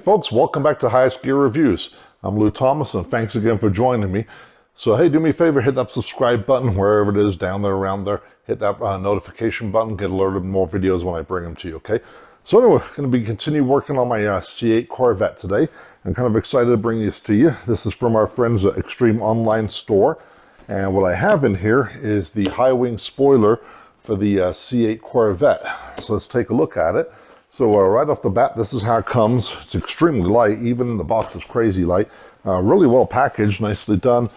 folks, welcome back to Highest Gear Reviews. I'm Lou Thomas and thanks again for joining me. So hey, do me a favor, hit that subscribe button wherever it is, down there, around there. Hit that notification button, get alerted more videos when I bring them to you, okay? So anyway, I'm going to be continue working on my C8 Corvette today. I'm kind of excited to bring this to you. This is from our friends at Extreme Online Store. And what I have in here is the high wing spoiler for the C8 Corvette. So let's take a look at it. So right off the bat, this is how it comes. It's extremely light, even in the box is crazy light. Really well packaged, nicely done.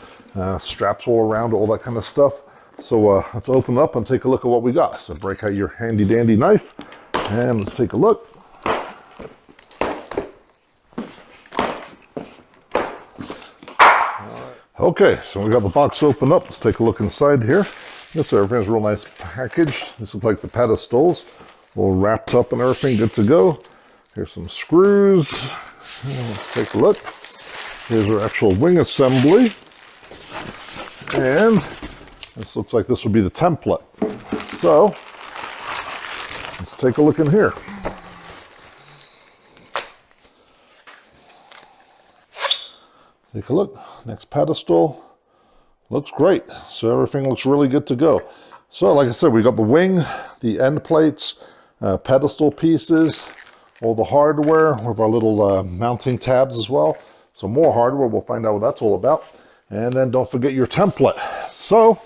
Straps all around, all that kind of stuff. So let's open up and take a look at what we got. So break out your handy dandy knife and let's take a look. Okay, so we got the box open up. Let's take a look inside here. Yes, everything's real nice packaged. This looks like the pedestals, all wrapped up and everything, good to go. Here's some screws. Let's take a look. Here's our actual wing assembly. And this looks like this would be the template. So, let's take a look in here. Take a look, next pedestal, looks great. So everything looks really good to go. So like I said, we got the wing, the end plates, pedestal pieces, all the hardware with our little mounting tabs as well. So more hardware, we'll find out what that's all about. And then don't forget your template. So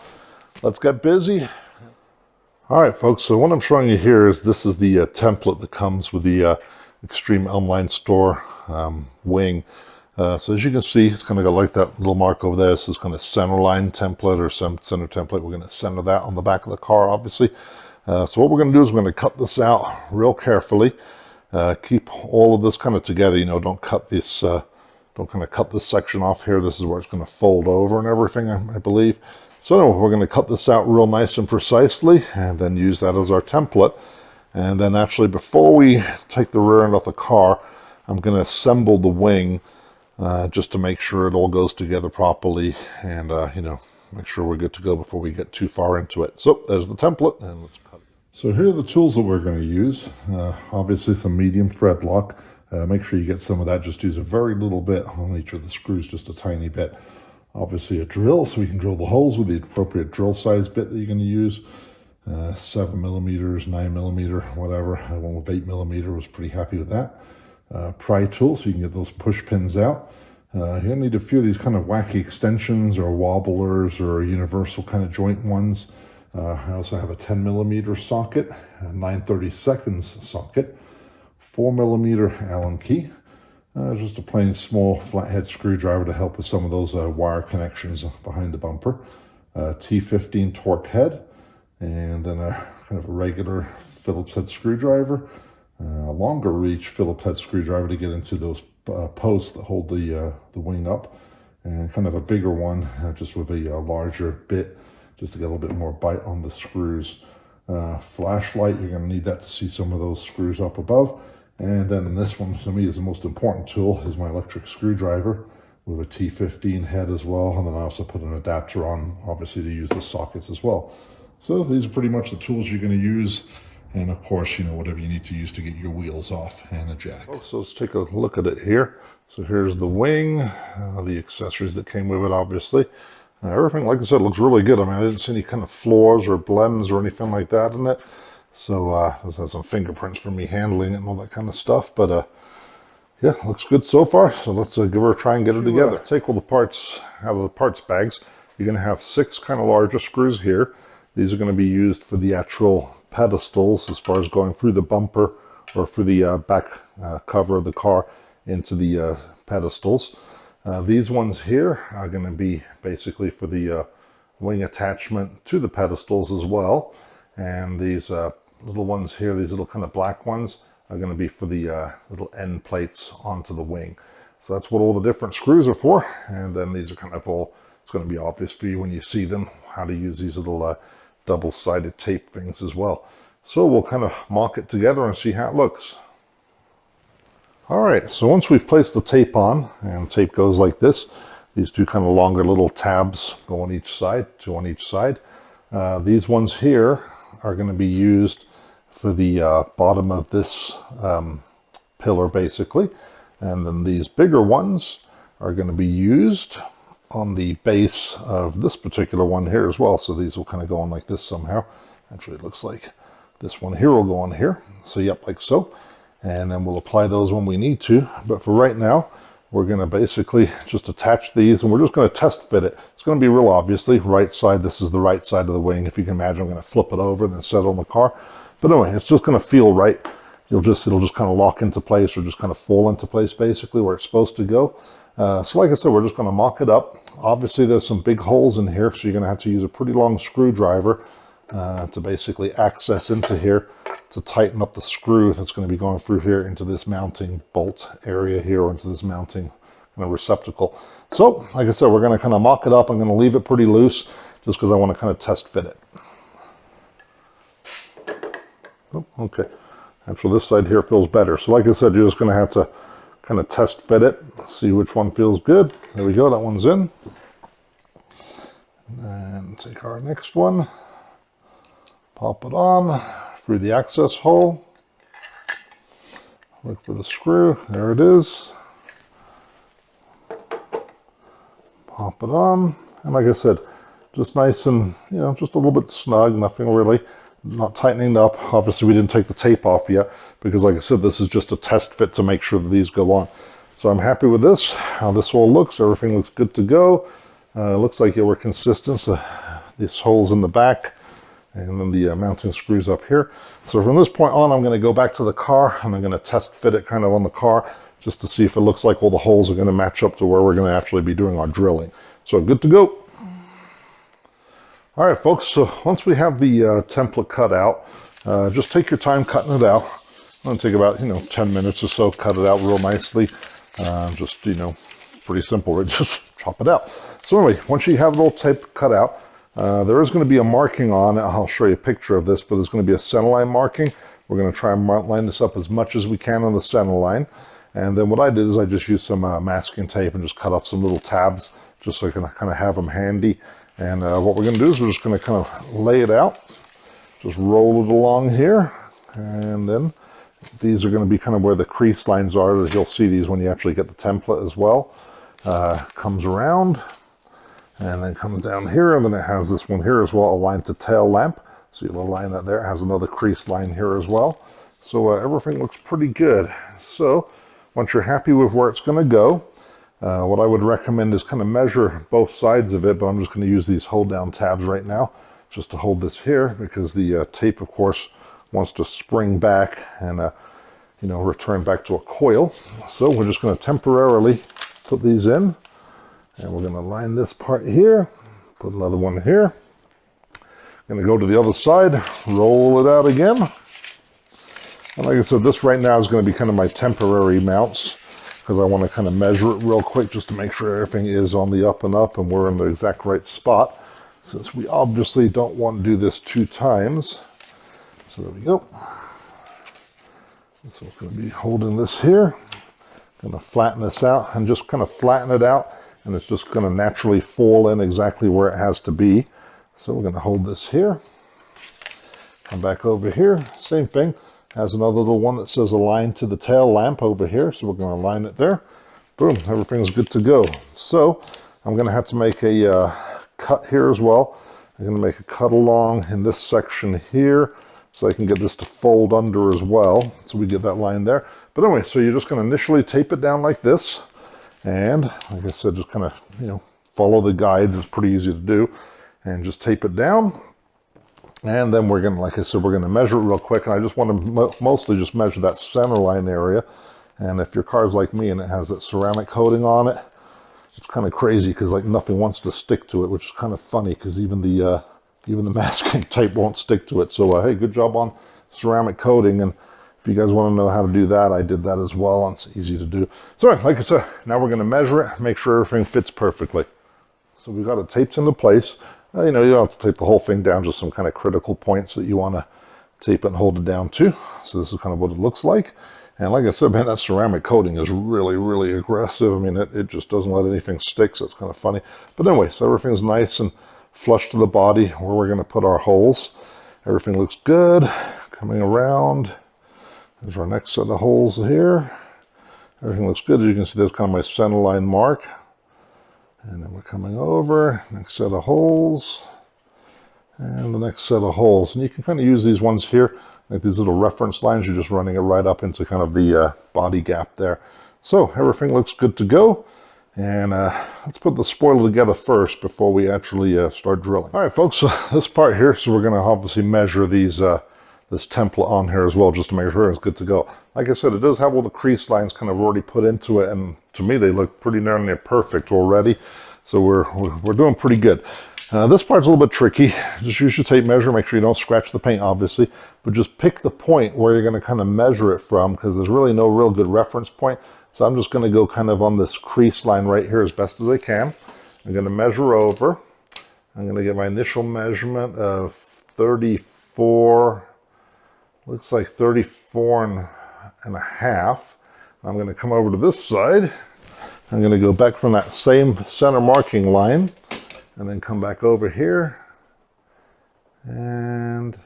let's get busy. All right, folks, so what I'm showing you here is this is the template that comes with the Extreme Online Store wing. So as you can see, it's kind of got like that little mark over there. This is kind of center line template or center template. We're going to center that on the back of the car, obviously. So what we're going to do is we're going to cut this out real carefully. Keep all of this kind of together. You know, don't cut this, don't kind of cut this section off here. This is where it's going to fold over and everything, I believe. So anyway, we're going to cut this out real nice and precisely, and then use that as our template. And then actually, before we take the rear end off the car, I'm going to assemble the wing. Just to make sure it all goes together properly and, you know, make sure we're good to go before we get too far into it. So there's the template and let's cut it. So here are the tools that we're going to use. Obviously some medium thread lock. Make sure you get some of that. Just use a very little bit on each of the screws, just a tiny bit. Obviously a drill, so we can drill the holes with the appropriate drill size bit that you're going to use. 7 millimeters, 9 millimeter, whatever. I went with 8 millimeter, was pretty happy with that. Pry Tool, so you can get those push pins out. You're going to need a few of these kind of wacky extensions or wobblers or universal kind of joint ones. I also have a 10 millimeter socket, a 9/32 socket, 4 millimeter Allen key, just a plain small flathead screwdriver to help with some of those wire connections behind the bumper, T15 torque head, and then a kind of a regular Phillips head screwdriver. A longer reach Phillips head screwdriver to get into those posts that hold the wing up, and kind of a bigger one just with a larger bit just to get a little bit more bite on the screws. Flashlight, you're going to need that to see some of those screws up above. And then this one to me is the most important tool, is my electric screwdriver with a T15 head as well. And then I also put an adapter on, obviously, to use the sockets as well. So these are pretty much the tools you're going to use. And of course, you know, whatever you need to use to get your wheels off and a jack. So let's take a look at it here. So here's the wing, the accessories that came with it, obviously. Everything, like I said, looks really good. I mean, I didn't see any kind of flaws or blems or anything like that in it. So this has some fingerprints for me handling it and all that kind of stuff. But yeah, looks good so far. So let's give her a try and get her together. Take all the parts out of the parts bags. You're going to have 6 kind of larger screws here. These are going to be used for the actual pedestals as far as going through the bumper or through the back cover of the car into the pedestals. These ones here are going to be basically for the wing attachment to the pedestals as well. And these little ones here, these little kind of black ones, are going to be for the little end plates onto the wing. So that's what all the different screws are for. And then these are kind of all, it's going to be obvious for you when you see them, how to use these little double-sided tape things as well. So we'll kind of mock it together and see how it looks. All right, so once we've placed the tape on, and tape goes like this, these 2 kind of longer little tabs go on each side, 2 on each side. These ones here are going to be used for the bottom of this pillar, basically. And then these bigger ones are going to be used on the base of this particular one here as well. So these will kind of go on like this somehow. Actually, it looks like this one here will go on here. So yep, like so. And then we'll apply those when we need to. But for right now, we're going to basically just attach these, and we're just going to test fit it. It's going to be real obviously right side. This is the right side of the wing. If you can imagine, I'm going to flip it over and then set it on the car. But anyway, it's just going to feel right. It'll just kind of lock into place, or just kind of fall into place basically where it's supposed to go. So like I said, we're just going to mock it up. Obviously there's some big holes in here, so you're going to have to use a pretty long screwdriver to basically access into here to tighten up the screw that's going to be going through here into this mounting bolt area here, or into this mounting kind of receptacle. So like I said, we're going to kind of mock it up. I'm going to leave it pretty loose just because I want to kind of test fit it. Oh, okay. Actually, this side here feels better. So like I said, you're just going to have to kind of test fit it, see which one feels good. There we go, that one's in. And take our next one, pop it on through the access hole. Look for the screw, there it is. Pop it on, and like I said, just nice and, you know, just a little bit snug, nothing really. Not tightening up. Obviously we didn't take the tape off yet because like I said, this is just a test fit to make sure that these go on. So I'm happy with this, how this all looks. Everything looks good to go. Looks like we're consistent. So these holes in the back, and then the mounting screws up here. So from this point on, I'm going to go back to the car and I'm going to test fit it kind of on the car just to see if it looks like all the holes are going to match up to where we're going to actually be doing our drilling. So good to go. All right, folks, so once we have the template cut out, just take your time cutting it out. It's going to take about, 10 minutes or so, cut it out real nicely. Just, pretty simple, right? Just chop it out. So anyway, once you have it all cut out, there is going to be a marking on it. I'll show you a picture of this, but there's going to be a centerline marking. We're going to try and line this up as much as we can on the centerline. And then what I did is I just used some masking tape and just cut off some little tabs just so I can kind of have them handy. And what we're going to do is we're just going to kind of lay it out, just roll it along here, and then these are going to be kind of where the crease lines are. You'll see these when you actually get the template as well. Comes around, and then comes down here, and then it has this one here as well, aligned to tail lamp. So you'll align that there. It has another crease line here as well. So everything looks pretty good. So once you're happy with where it's going to go, what I would recommend is kind of measure both sides of it, but I'm just going to use these hold down tabs right now just to hold this here, because the tape, of course, wants to spring back and, return back to a coil. So we're just going to temporarily put these in, and we're going to line this part here, put another one here. Going to go to the other side, roll it out again. And like I said, this right now is going to be kind of my temporary mounts, because I want to kind of measure it real quick just to make sure everything is on the up and up and we're in the exact right spot, since we obviously don't want to do this 2 times. So there we go. So it's going to be holding this here. Going to flatten this out and just kind of flatten it out, and it's just going to naturally fall in exactly where it has to be. So we're going to hold this here. Come back over here. Same thing. Has another little one that says align to the tail lamp over here, so we're going to align it there. Boom, everything's good to go. So I'm going to have to make a cut here as well. I'm going to make a cut along in this section here so I can get this to fold under as well, so we get that line there. But anyway, so you're just going to initially tape it down like this, and like I said, just kind of follow the guides. It's pretty easy to do, and just tape it down. And then we're going to, like I said, we're going to measure it real quick. And I just want to mostly just measure that center line area. And if your car's like me and it has that ceramic coating on it, it's kind of crazy because like nothing wants to stick to it, which is kind of funny because even the masking tape won't stick to it. So hey, good job on ceramic coating. And if you guys want to know how to do that, I did that as well. And it's easy to do. So like I said, now we're going to measure it, make sure everything fits perfectly. So we've got it taped into place. You don't have to tape the whole thing down, just some kind of critical points that you want to tape it and hold it down to. So this is kind of what it looks like. And like I said, man, that ceramic coating is really, really aggressive. I mean, it just doesn't let anything stick, so it's kind of funny. But anyway, so everything's nice and flush to the body where we're going to put our holes. Everything looks good. Coming around. There's our next set of holes here. Everything looks good. As you can see, there's kind of my center line mark. And then we're coming over, next set of holes, and the next set of holes. And you can kind of use these ones here, like these little reference lines. You're just running it right up into kind of the body gap there. So everything looks good to go. And let's put the spoiler together first before we actually start drilling. All right, folks, so this part here, so we're going to obviously measure these this template on here as well, just to make sure it's good to go. Like I said, it does have all the crease lines kind of already put into it, and to me they look pretty darn near perfect already. So we're doing pretty good. This part's a little bit tricky. Just use your tape measure, make sure you don't scratch the paint, obviously, but just pick the point where you're going to kind of measure it from, because there's really no real good reference point. So I'm just going to go kind of on this crease line right here as best as I can. I'm going to measure over. I'm going to get my initial measurement of 34. Looks like 34 and a half. I'm going to come over to this side. I'm going to go back from that same center marking line and then come back over here. And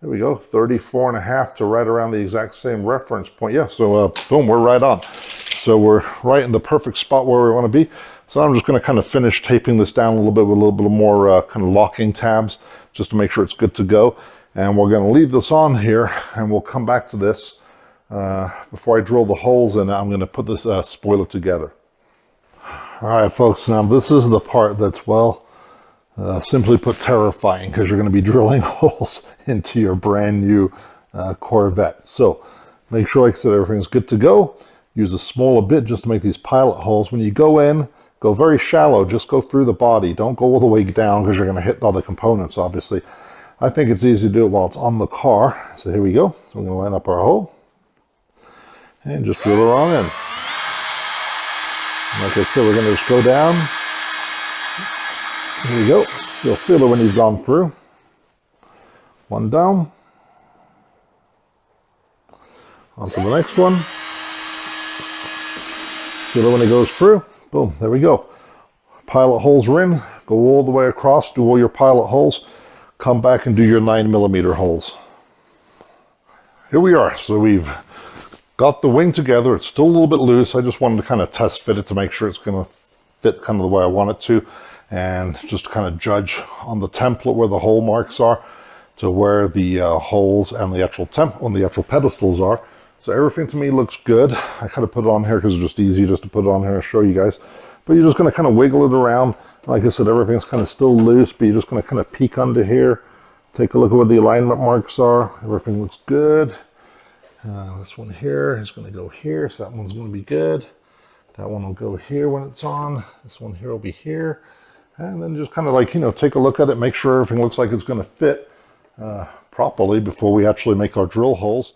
there we go, 34 and a half to right around the exact same reference point. Yeah, so boom, we're right on. So we're right in the perfect spot where we want to be. So I'm just going to kind of finish taping this down a little bit with a little bit more kind of locking tabs just to make sure it's good to go. And we're going to leave this on here, and we'll come back to this before I drill the holes in. I'm going to put this spoiler together. All right, folks, now this is the part that's, well, simply put, terrifying, because you're going to be drilling holes into your brand new Corvette. So make sure, like I said, everything's good to go. Use a smaller bit just to make these pilot holes. When you go in, go very shallow. Just go through the body. Don't go all the way down, because you're going to hit the other components, obviously. I think it's easy to do it while it's on the car. So here we go. So we're going to line up our hole and just drill her on in. Like I said, we're going to just go down. Here we go. You'll feel it when you've gone through. One down. On to the next one. Feel it when it goes through. Boom, there we go. Pilot holes are in. Go all the way across, do all your pilot holes. Come back and do your 9mm holes. Here we are. So we've got the wing together. It's still a little bit loose. I just wanted to kind of test fit it to make sure it's going to fit kind of the way I want it to, and just to kind of judge on the template where the hole marks are to where the holes and the actual pedestals are. So everything to me looks good. I kind of put it on here because it's just easy just to put it on here and show you guys. But you're just going to kind of wiggle it around. Like I said, everything's kind of still loose, but you're just going to kind of peek under here. Take a look at where the alignment marks are. Everything looks good. This one here is going to go here, so that one's going to be good. That one will go here when it's on. This one here will be here. And then just kind of like, you know, take a look at it, make sure everything looks like it's going to fit properly before we actually make our drill holes.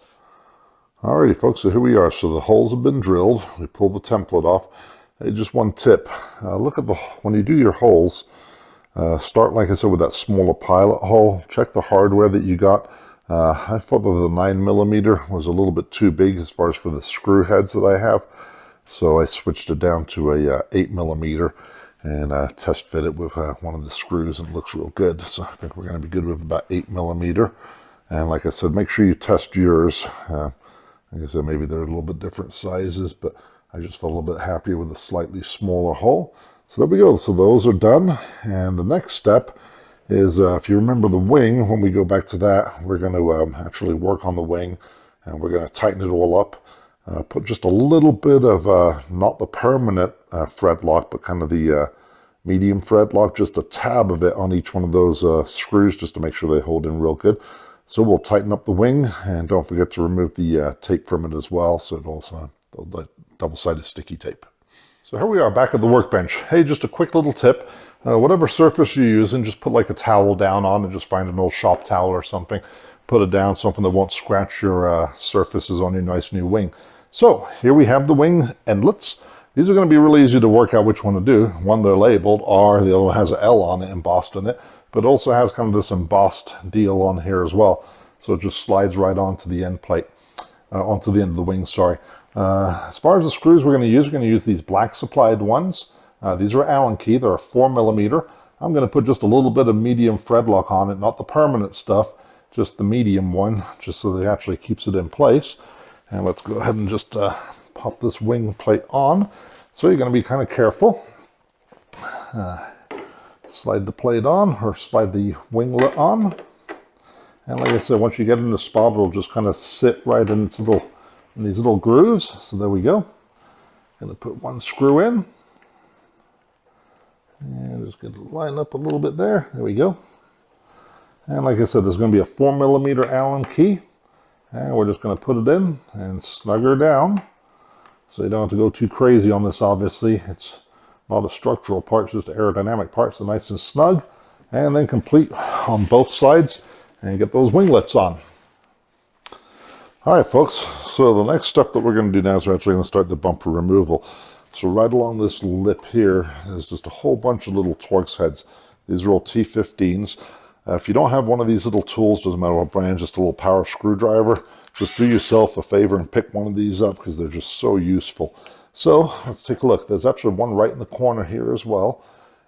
Alrighty, folks, so here we are. So the holes have been drilled. We pulled the template off. Hey, just one tip. Look at when you do your holes, start, like I said, with that smaller pilot hole. Check the hardware that you got. I thought that the 9mm was a little bit too big as far as for the screw heads that I have. So I switched it down to a 8mm and test fit it with one of the screws, and it looks real good. So I think we're going to be good with about 8mm. And like I said, make sure you test yours. Like I said, maybe they're a little bit different sizes, but I just felt a little bit happier with a slightly smaller hole. So there we go. So those are done. And the next step is, if you remember the wing, when we go back to that, we're going to actually work on the wing, and we're going to tighten it all up. Put just a little bit of, not the permanent thread lock, but kind of the medium thread lock, just a tab of it on each one of those screws, just to make sure they hold in real good. So we'll tighten up the wing, and don't forget to remove the tape from it as well. So it also, the double-sided sticky tape. So here we are back at the workbench. Hey, just a quick little tip. Whatever surface you're using, just put like a towel down on it. Just find an old shop towel or something. Put it down, something that won't scratch your surfaces on your nice new wing. So here we have the wing endlets. These are going to be really easy to work out which one to do. One, they're labeled R, the other one has an L on it, embossed in it, but also has kind of this embossed deal on here as well. So it just slides right onto the end plate, onto the end of the wing, sorry. As far as the screws we're going to use these black supplied ones. These are Allen key, they're a 4mm. I'm going to put just a little bit of medium thread lock on it, not the permanent stuff, just the medium one, just so that it actually keeps it in place. And let's go ahead and just pop this wing plate on. So you're going to be kind of careful. Slide the plate on, or slide the winglet on. And like I said, once you get in the spot, it'll just kind of sit right in these little grooves. So there we go. Going to put one screw in. And just going to line up a little bit there. There we go. And like I said, there's going to be a 4mm Allen key. And we're just going to put it in and snug her down. So you don't have to go too crazy on this, obviously. It's not a structural part, it's just an aerodynamic part. So nice and snug. And then complete on both sides. And get those winglets on. All right, folks. So the next step that we're going to do now is we're actually going to start the bumper removal. So right along this lip here, there's just a whole bunch of little Torx heads. These are all T15s. If you don't have one of these little tools, doesn't matter what brand, just a little power screwdriver, just do yourself a favor and pick one of these up because they're just so useful. So let's take a look. There's actually one right in the corner here as well.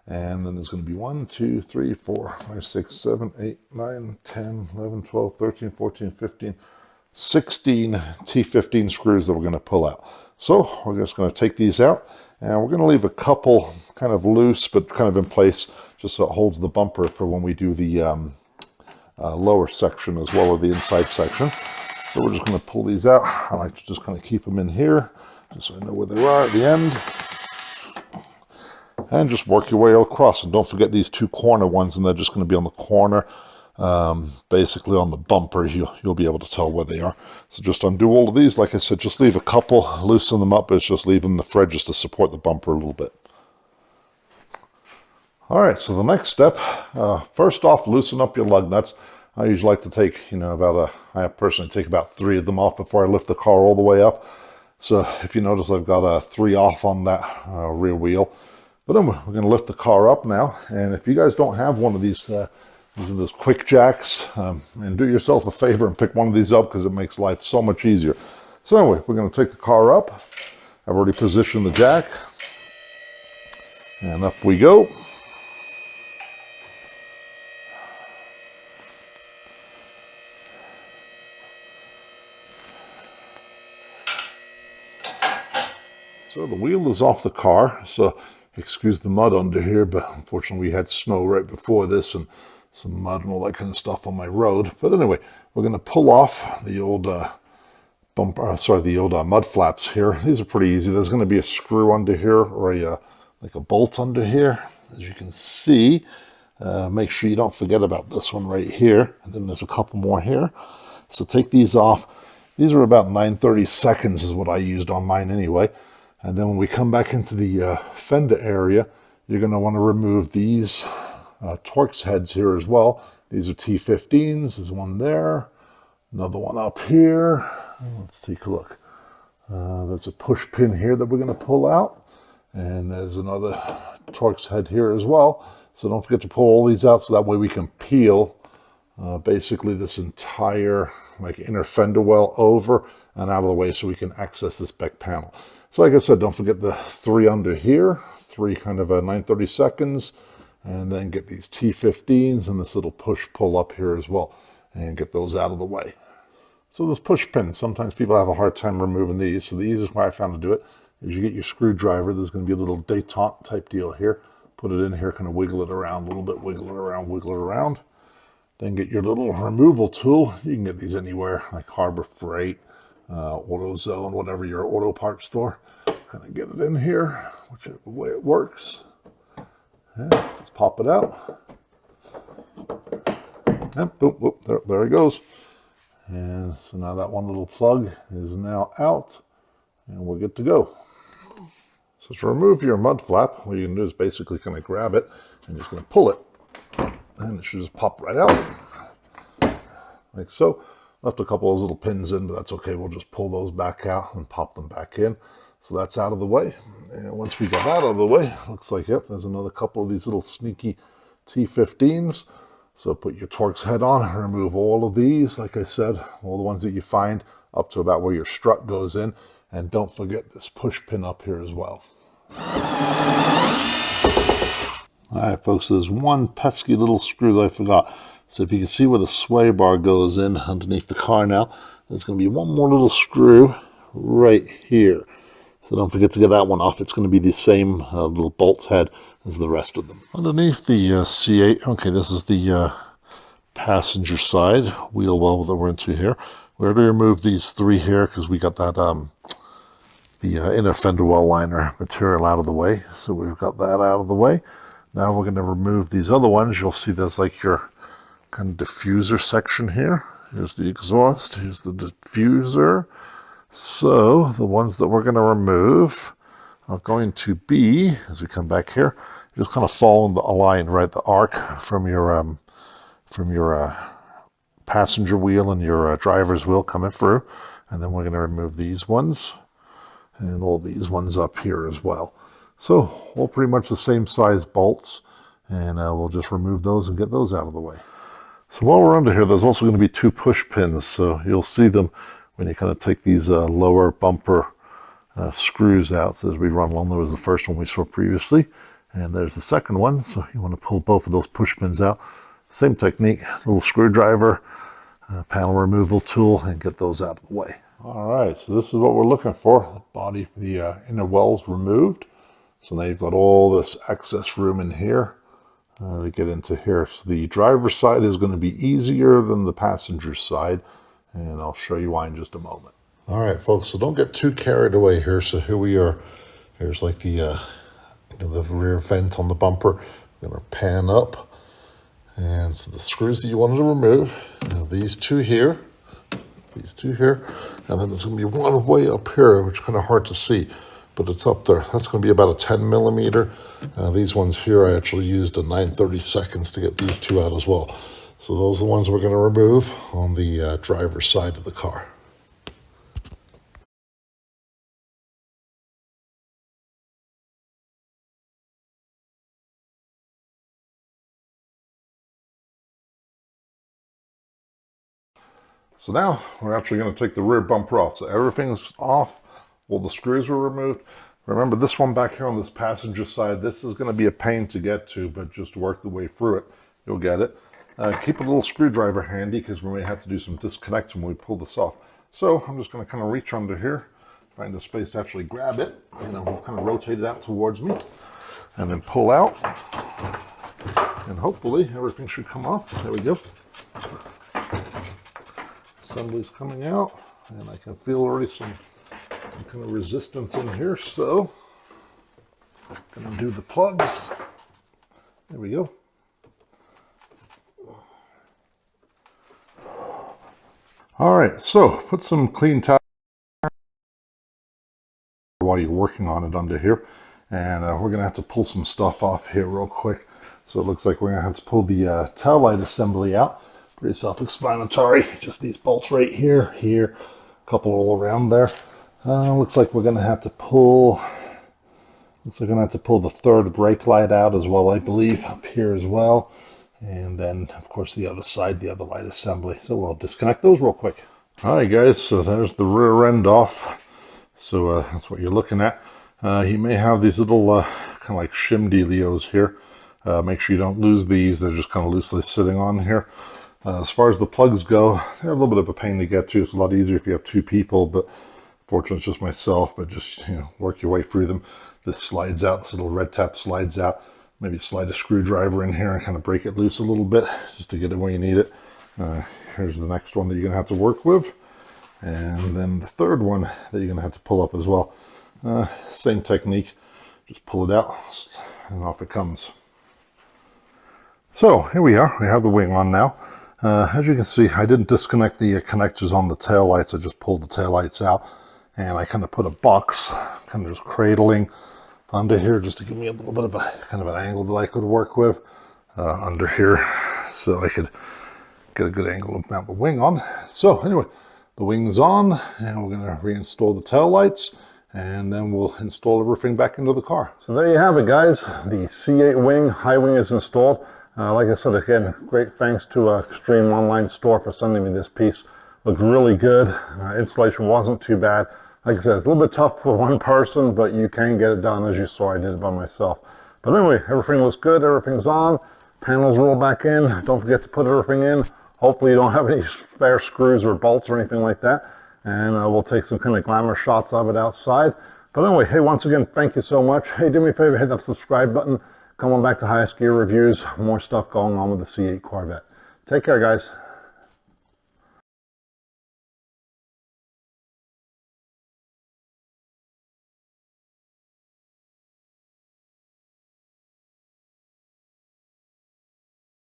And then there's going to be 1, 2, 3, 4, 5, 6, 7, 8, 9, 10, 11, 12, 13, 14, 15, 16 T15 screws that we're going to pull out. So we're just going to take these out, and we're going to leave a couple kind of loose but kind of in place just so it holds the bumper for when we do the lower section as well as the inside section. So we're just going to pull these out. I like to just kind of keep them in here just so I know where they are at the end. And just work your way across. And don't forget these two corner ones, and they're just going to be on the corner, basically on the bumper. You'll be able to tell where they are. So just undo all of these. Like I said, just leave a couple, loosen them up. It's just leaving the thread just to support the bumper a little bit. All right, so the next step, first off, loosen up your lug nuts. I usually like to take, I personally take about 3 of them off before I lift the car all the way up. So if you notice, I've got 3 off on that rear wheel. But then we're going to lift the car up now, and if you guys don't have one of these are those quick jacks, and do yourself a favor and pick one of these up because it makes life so much easier. So anyway, we're going to take the car up. I've already positioned the jack, and up we go. So the wheel is off the car, so excuse the mud under here, but unfortunately we had snow right before this and some mud and all that kind of stuff on my road. But anyway, we're going to pull off the old mud flaps here. These are pretty easy. There's going to be a screw under here, or like a bolt under here, as you can see. Make sure you don't forget about this one right here. And then there's a couple more here. So take these off. These are about 9/32 is what I used on mine anyway. And then when we come back into the fender area, you're going to want to remove these Torx heads here as well. These are T15s. There's one there, another one up here. Let's take a look. There's a push pin here that we're going to pull out. And there's another Torx head here as well. So don't forget to pull all these out so that way we can peel basically this entire inner fender well over and out of the way so we can access this back panel. So like I said, don't forget the 3 under here, 3 kind of 9/32, and then get these T15s and this little push-pull up here as well, and get those out of the way. So this push pin, sometimes people have a hard time removing these, so the easiest way I found to do it is you get your screwdriver. There's going to be a little detente type deal here. Put it in here, kind of wiggle it around a little bit, wiggle it around. Then get your little removal tool. You can get these anywhere, like Harbor Freight, AutoZone, whatever your auto parts store. Kind of get it in here, whichever way it works. And just pop it out. And boom, boom, there it goes. And so now that one little plug is now out, and we're good to go. So to remove your mud flap, what you can do is basically kind of grab it and just going to pull it. And it should just pop right out, like so. Left a couple of those little pins in, but that's okay. We'll just pull those back out and pop them back in. So that's out of the way. And once we got that out of the way, looks like, yep, there's another couple of these little sneaky T15s. So put your Torx head on and remove all of these. Like I said, all the ones that you find up to about where your strut goes in. And don't forget this push pin up here as well. All right, folks, there's one pesky little screw that I forgot. So if you can see where the sway bar goes in underneath the car now, there's going to be one more little screw right here. So don't forget to get that one off. It's going to be the same little bolt head as the rest of them. Underneath the C8, okay, this is the passenger side wheel well that we're into here. We already removed these three here because we got that the inner fender well liner material out of the way. So we've got that out of the way. Now we're going to remove these other ones. You'll see there's like your kind of diffuser section here. Here's the exhaust, here's the diffuser. So the ones that we're going to remove are going to be, as we come back here, just kind of follow the line, right, the arc from your passenger wheel and your driver's wheel coming through. And then we're going to remove these ones and all these ones up here as well. So all pretty much the same size bolts, and we'll just remove those and get those out of the way. So while we're under here, there's also going to be two push pins, so you'll see them when you kind of take these lower bumper screws out. So as we run along, there was the first one we saw previously, and there's the second one. So you want to pull both of those push pins out. Same technique, little screwdriver, panel removal tool, and get those out of the way. All right, so this is what we're looking for. The body, the inner wells removed. So now you've got all this excess room in here to get into here. So the driver's side is going to be easier than the passenger side, and I'll show you why in just a moment. All right, folks, so don't get too carried away here. So here we are. Here's like the rear vent on the bumper. I'm going to pan up. And so the screws that you wanted to remove, these two here, and then there's going to be one way up here, which is kind of hard to see, but it's up there. That's going to be about a 10 millimeter. These ones here, I actually used a 9/32 to get these two out as well. So those are the ones we're going to remove on the driver's side of the car. So now we're actually going to take the rear bumper off. So everything's off, all the screws were removed. Remember this one back here on this passenger side, this is going to be a pain to get to, but just work the way through it, you'll get it. Keep a little screwdriver handy because we may have to do some disconnects when we pull this off. So I'm just going to kind of reach under here, find a space to actually grab it, and then we'll kind of rotate it out towards me, and then pull out, and hopefully everything should come off. There we go. Assembly's coming out, and I can feel already some kind of resistance in here, so I'm going to do the plugs. There we go. All right, so put some clean towel while you're working on it under here, and we're going to have to pull some stuff off here real quick. So it looks like we're going to have to pull the tail light assembly out. Pretty self-explanatory, just these bolts right here, a couple all around there. Looks like we're going to have to pull, the third brake light out as well, I believe, up here as well. And then, of course, the other side, the other light assembly. So we'll disconnect those real quick. All right, guys, so there's the rear end off. So that's what you're looking at. You may have these little kind of like shim dealios here. Make sure you don't lose these. They're just kind of loosely sitting on here. As far as the plugs go, they're a little bit of a pain to get to. It's a lot easier if you have two people, but fortunately it's just myself. But just, work your way through them. This slides out, this little red tap slides out. Maybe slide a screwdriver in here and kind of break it loose a little bit just to get it where you need it. Here's the next one that you're going to have to work with. And then the third one that you're going to have to pull up as well. Same technique, just pull it out and off it comes. So here we are, we have the wing on now. As you can see, I didn't disconnect the connectors on the tail lights. I just pulled the tail lights out, and I kind of put a box kind of just cradling under here just to give me a little bit of a kind of an angle that I could work with under here, so I could get a good angle to mount the wing on. So anyway, the wing's on, and we're going to reinstall the tail lights, and then we'll install everything back into the car. So there you have it, guys. The C8 wing, high wing is installed. Like I said, again, great thanks to Extreme Online Store for sending me this piece. Looks really good. Installation wasn't too bad. Like I said, it's a little bit tough for one person, but you can get it done. As you saw, I did it by myself. But anyway, everything looks good. Everything's on. Panels roll back in. Don't forget to put everything in. Hopefully you don't have any spare screws or bolts or anything like that. And we'll take some kind of glamour shots of it outside. But anyway, hey, once again, thank you so much. Hey, do me a favor, hit that subscribe button. Come on back to Highest Gear Reviews. More stuff going on with the C8 Corvette. Take care, guys.